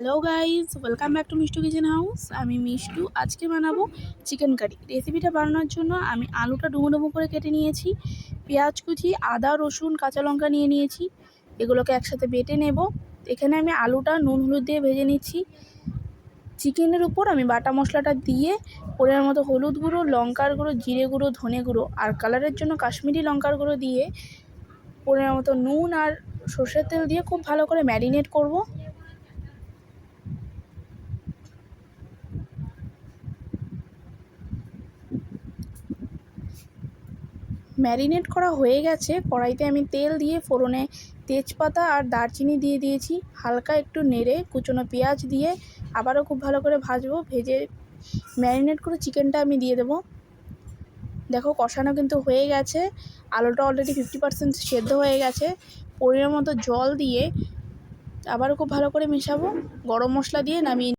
Hello guys, welcome back to Mishtu kitchen house. আমি মিষ্টু। আজকে বানাবো চিকেন কারি। রেসিপিটা বানানোর জন্য আমি আলুটা ডুমো ডুমো করে কেটে নিয়েছি, পেঁয়াজ কুচি, আদা রসুন কাঁচা লঙ্কা নিয়ে নিয়েছি, এগুলোকে একসাথে বেটে নেব। এখানে আমি আলুটা নুন হলুদ দিয়ে ভেজে নিচ্ছি। চিকেনের উপর আমি বাটা মশলাটা দিয়ে পরিমাণ মতো হলুদ গুঁড়ো, লঙ্কার গুঁড়ো, জিরে গুঁড়ো, ধনে গুঁড়ো আর কালারের জন্য কাশ্মীরি লঙ্কার গুঁড়ো দিয়ে পরিমাণ মতো নুন আর সর্ষের তেল দিয়ে খুব ভালো করে ম্যারিনেট করব। ম্যারিনেট করা হয়ে গেছে। কড়াইতে আমি তেল দিয়ে ফোড়নে তেজপাতা আর দারচিনি দিয়ে দিয়েছি। হালকা একটু নেড়ে কুচনো পেঁয়াজ দিয়ে আবারও খুব ভালো করে ভাজবো। ভেজে ম্যারিনেট করে চিকেনটা আমি দিয়ে দেবো। দেখো কষানো কিন্তু হয়ে গেছে, আলুটা অলরেডি 50% সেদ্ধ হয়ে গেছে। পরিমাণ মতো জল দিয়ে আবারও খুব ভালো করে মেশাবো। গরম মশলা দিয়ে নামিয়ে